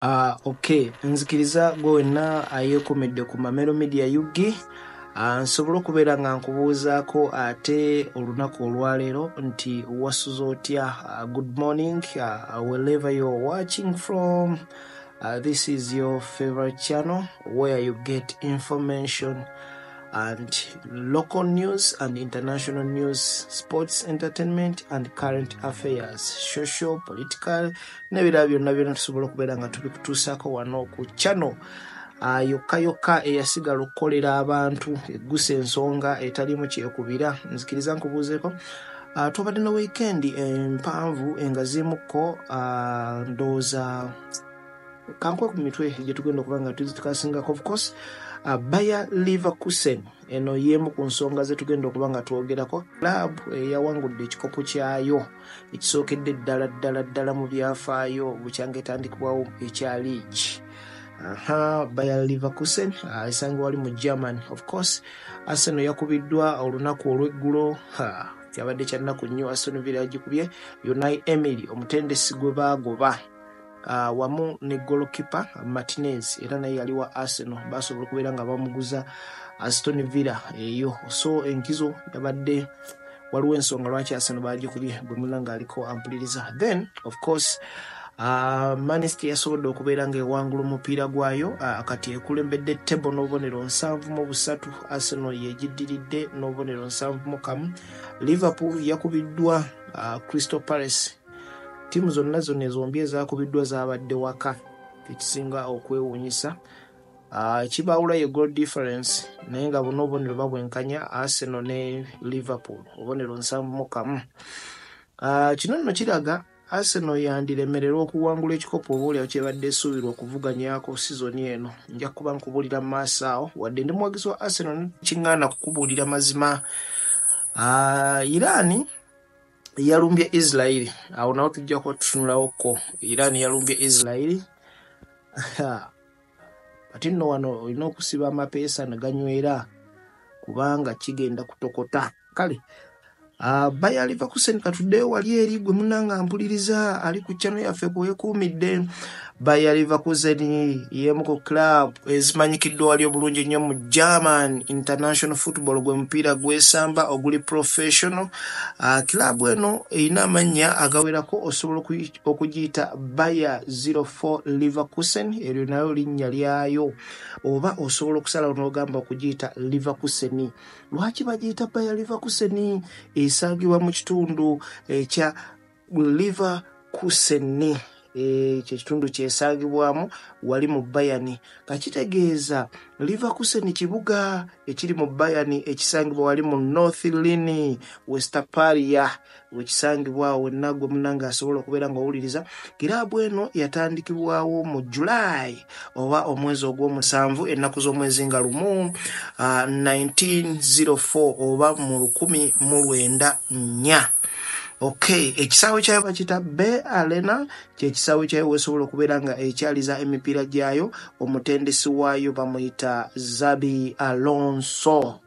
Okay, nzikiriza gwenna ayekomedde ku Mamelo Media Yugi. Nsobola okubeera nga nkubuuzaako ate olunaku olwaleero nti wasuze otya. Good morning, wherever you're watching from. This is your favorite channel where you get information and local news and international news, sports, entertainment and current affairs, social, political, nebira byonna byonna tusobola okubeera nga tubikutuusaako wano ku channel yokka eyasigala okukolera abantu eggusa ensonga etalimu kyekubira. Nzikiriza nkubuuzeeko twabadde na weekend empanvu engazimuko ndowooza kankwe ku mitwe gye tugenda okuba nga tukasingako. Of course Bayer Leverkusen eno yemu ku nsonga ze tugenda okuba nga twogerako. Club yawangudde ekikopo kyayo ekisookedde ddala mu byafaayo bukyanga etandikibwawo ekya league. Bayer Leverkusen esangibwa wali mu Germany. Of course Arsenal yakubiddwa olunaku olw'eggulo. Kyabadde kya nnaku nnyo. Aston Villa yagikubye Unai Emery omutendesi gwe baagoba wamu ne goalkeeper Martinez era naye yali wa Arsenal basobola okubeera nga bamuguza Aston Villa eyo. So enkizo yabadde waliwo ensonga lwaki Arsenal bagikubye bwe mulanga aliko ampuliriza. Then of course Man City yasobodde okubeera nga ewangula omupiira gwayo kati ekulembedde table n'obubonero 7-3. Arsenal yegiddiridde n'obubonero 7-1. Liverpool yakubiddwa Crystal Palace. Timu zonna ezombi ezakubiddwa zabadde waka, ekisinga okwewuunyisa. Kibaawula ye goal difference naye nga buno obubonero babwenkanya Arsenal ne Liverpool obubonero 7-1. Kino nno kiraga Arsenal yandiremererwa okuwangula ekikopo oboolyawo kyebadde esuubirwa okuvuganyaako sizoni eno. Nja kuba nkubuulira mu maaso awo wadde ndi muwagizi wa Arsenal kiŋŋaana kukubuulira mazima. Iran yalumbye Israel. Awo nawo tujja kuba tutunulawoko. Iran yalumbye Israel. Kati nno wano olina okusiba amapeesa ne ganywera kubanga kigenda kutokota. Kale Bayer Leverkusen katuddeyo wali eri gwe munnanga mpuliriza ali ku channel yaffe kwekuumidde. Bayer Leverkusen yemu ku club ezimanyikiddwa wali obulungi nnyo mu German international football gwe mupiira gwesamba oguli professional. Club eno erina amannya agawerako, osobola okugiyita Bayer 04 Leverkusen, eryo nayo linnya lyayo, oba osobola okusalawo n'ogamba okugiyita Leverkusen. Lwaki bagiyita Bayer Leverkusen? Esangibwa mu kitundu ekya Leverkusen. Kitundu kyesangibwamu wali mu Bayern. Kakitegeeza Leverkusen kibuga ekiri mu Bayern ekisangibwa wali mu North Rhine-Westphalia wekisangibwawo nagwe munanga asobola okubeera nga owuliriza. Kiraabu eno yatandikibwawo mu July oba omwezi ogw'omusanvu ennaku z'omwezi nga 1904 oba mu 1904. Okay, ekisaawe kyayo bakita Bay Arena, kyekisaawe kyayo wesobola okubeera nga ekyaliza emipiira gyayo. Omutendesi waayo bamuyita Xabi Alonso.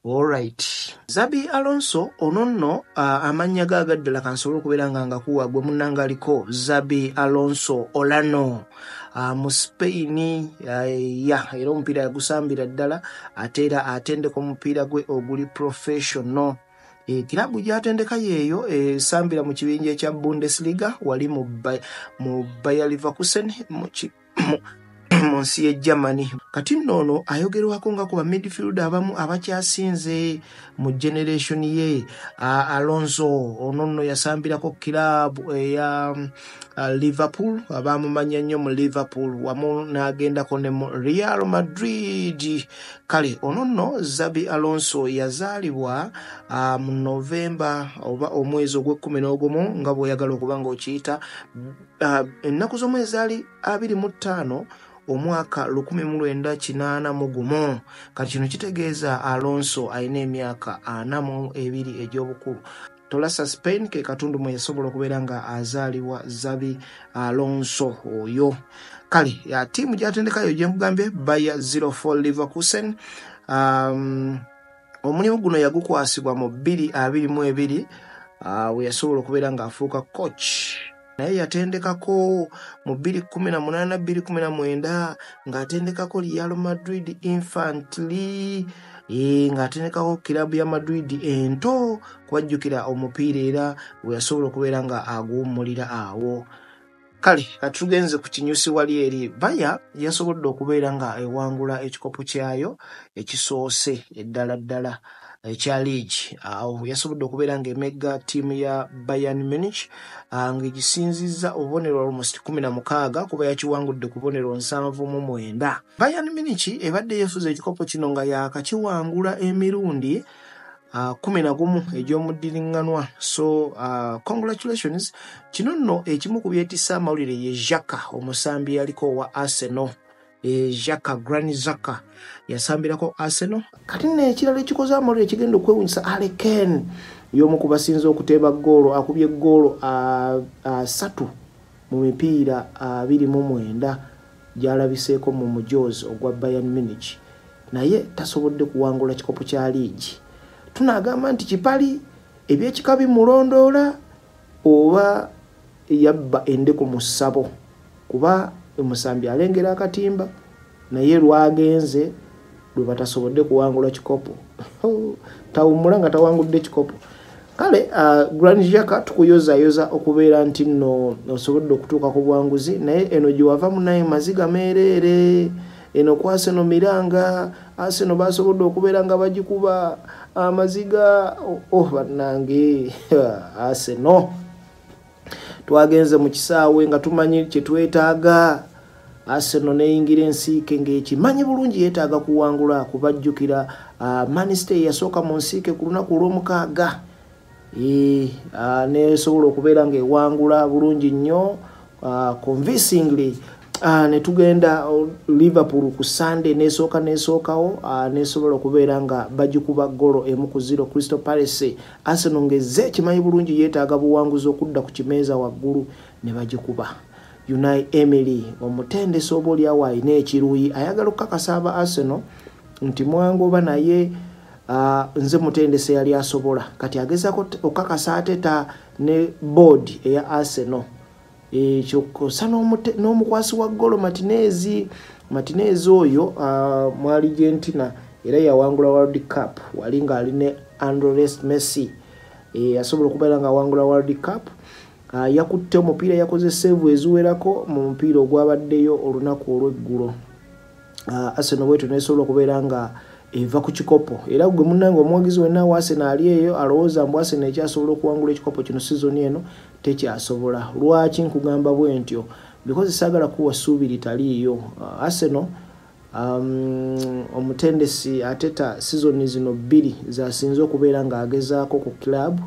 Alright. Xabi Alonso ono nno amannya gagaddala kansobola okubeera nga ngakuwa gwe munnanga aliko Xabi Alonso Olano. Mu Spain era omupiira yagusambira ddala ate era atendeka omupiira gwe oguli professional. Kilabu gyatendeka yeeyo esambira mu kibinja ekya Bundesliga wali mu Bayer Leverkusen mu nsi ye Germany. Kati nno ayogerwako nga kuba midfield abamu abakyasinze mu generation ye. Alonso ono nno yasambirako kilabu eya Liverpool, abamumanya nnyo mu Liverpool wamu n'agendako ne mu Real Madrid. Kale ono nno Xabi Alonso yazaalibwa mu November oba omwezi ogw'e11 nga bw'oyagala okuba ng'okiyita. Ennaku z'omwezi ali 25 omwaka 1981. Kati kino kitegeeza Alonso alina emyaka 42 egy'obukulu. Tolasa Spain ke katundu mwe yasobola okubeera nga azaalibwa Xabi Alonso oyo. Kale ya tiimu gyatendekayo gye nkugambye Bayer 04 Leverkusen. Omulimu guno yagukwasibwa mu 2022 we yasobola okubeera nga afuuka coach naye yatendekako mu 2018 2019 ng'atendekako Real Madrid Infantry ng'atendekako kilabu ya Madrid ento kwajjukira omupiira era we yasobola okubeera nga aguwummulira awo. Kale katugenze ku kinyusi wali eri Bayern yasobodde okubeera nga ewangula ekikopo kyayo ekisoose eddala ekya league. Awo yasobodde okubeera nga emegga ttiimu ya Bayern Munich ng'egisinzizza obubonero almost 16 kuba yakiwangudde ku bubonero 79. Bayern Munich ebadde yeefuza ekikopo kino nga yaakakiwangula emirundi 11 egy'omuddiringanwa. So congratulations. Kino nno ekimu ku byetisa amawulire ye Xhaka omusambi yaliko wa Arsenal. Xhaka Granit Xhaka yasambirako Arsenal. Kati n'ekirala ekikoze amawulire ekigenda okwewunyisa Harry Kane y'omu ku basinze okuteeba ggoolo akubye ggoolo 3 mu mipiira 29 gy'alabiseeko mu mujoozi ogwa Bayern Munich, naye tasobodde kuwangula kikopo kya liigi. Tunagamba nti kipali ebyekika bimulondoola oba yabba endeku mu ssabo, kuba omusambi alengera akatimba naye lwagenze lwe batasobodde kuwangula kikopo tawumula nga tawangudde kikopo. Kale Granit Xhaka tukuyozayoza okubeera nti nno osobodde okutuuka ku buwanguzi, naye eno gye wava munaye maziga meereere. Eno kwa Arsenal miranga Arsenal basobodde okubeera nga bagikuba amaziga bannange Arsenal twagenze mu kisaawe nga tumanyi kye twetaaga. Arsenal neyingira ensiike ng'ekimanyi bulungi yeetaaga kuwangula kubajjukira Man City yasooka mu nsiike ku lunaku olw'omukaaga nesobola okubeera ng'ewangula bulungi nnyo convincingly. Ne tugenda Liverpool ku Sunday nesookawo nesobola okubeera nga bagikuba golo 1-0 Crystal Palace. Arsenal ngeze kimanyi bulungi yeetaaga buwanguzi okudda ku kimeeza waggulu ne bagikuba. Unai Emery omutendesi obooli awo alina ekiruyi ayagala okukakasa aba Arsenal nti mwangoba naye nze mutendesi yali asobola, kati agezaako okukakasa ateta ne board eya Arsenal. Ekyokosa n'omukwasi wa golo Martinez oyo mu Argentina era yawangula World Cup wali nga ali ne Andres Messi asobola okubeera nga awangula World Cup. Yakutte omupiira yakoze save eziwerako mu mupiira ogwabaddeyo olunaku olw'eggulo. Arsenal bwetu nesobola okubeera nga eva ku kikopo era gwe munnange omuwagizi wenna wa Arsenal ali eyo alowooza mbu Arsenal ekyasobola okuwangula ekikopo kino season eno tekyasobola. Lwaki nkugamba bwe ntyo? Because saagala kuwa ssuubi litaliiyo. Arsenal omutendesi ateta season zino 2 zasinze okubeera ng'agezaako ku club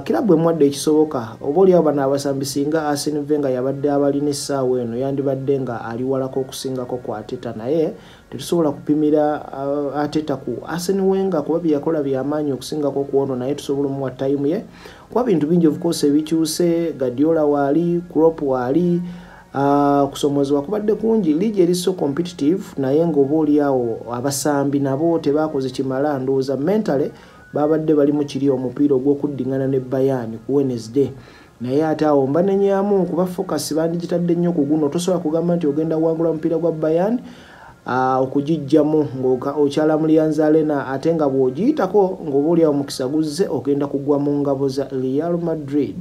kilabu emwadde ekisoboka. Obooli abo bano abasambi singa Arsene Wenger yabadde abalina essaawa eno yandibadde nga ali walako okusingako ku Arteta, naye tetusobola kupimira Arteta ku Arsene Wenger kuba byakola byamaanyi okusingako ku ono, naye tusobola omuwa time ye kuba bintu bingi of course ebikyuse. Guardiola waali, Klopp waali, kusomozebwa kubadde kungi. Liigi eri so competitive, naye ng'obooli awo abasambi nabo tebaakoze kimala. Ndowooza mentally babadde bali mu kiri omupiira ogw'okuddingana ne Bayern ku Wednesday, naye ate awo mbanenyamu kuba focus bandigitadde nnyo ku guno. Tosobola kugamba nti ogenda kuwangula omupiira gwa Bayern okugijjamu ng'okyala mu Allianz Arena ate nga bw'ogiyitako ng'obooli awo mukisa guzze ogenda kugwa mu ngabo za Real Madrid.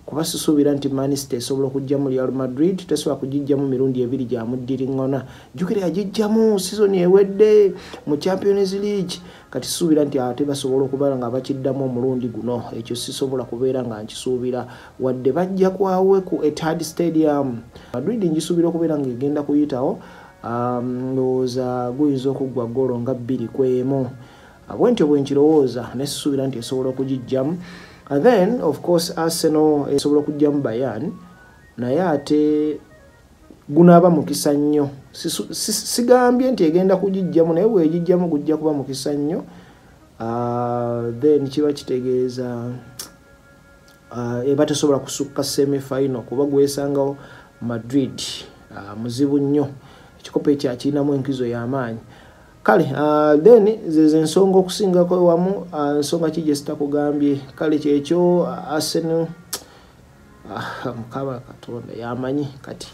Kuba sisuubira nti Man City esobola okujjamu Real Madrid, tesobola kugijjamu mirundi 2 gya muddiringana. Jjukira yagijjamu season ewedde mu Champions League, kati suubira nti ate basobola okubeera nga bakiddamu omulundi guno. Ekyo sisobola kubeera nga nkisuubira wadde bajja kwawe ku Etihad Stadium. Madrid njisuubira okubeera nga egenda kuyitawo ndowooza guyinza okuggwa golo nga 2-1. Bwentyo bwe nkirowooza nesisuubira nti esobola okugijjamu. Then of course Arsenal esobola okujjamu Bayern, naye ate gunaaba mukisa nnyo. Sigambye nti egenda kugijjamu, naye bw'egijjamu gujja kuba mukisa nnyo. Then kiba kitegeeza eba tesobola kusukka semi-final kuba gwesangawo Madrid muzibu nnyo. Ekikopo ekyo akirinamu enkizo y'amaanyi. Kale then zeze ensonga okusingako wamu ensonga ki gye sitakugambye. Kale kyekyo Arsenal Mukama Katonda yamanyi kati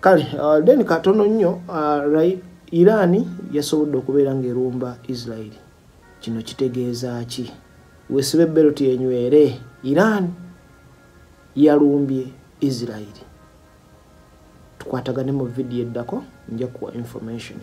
kale then katono nnyo Iran yasobodde okubeera ng'erumba Israel. Kino kitegeeza ki? Weesibe beloti enywere. Iran yalumbye Israel. Tukwatagane mu video eddako nja kuwa information.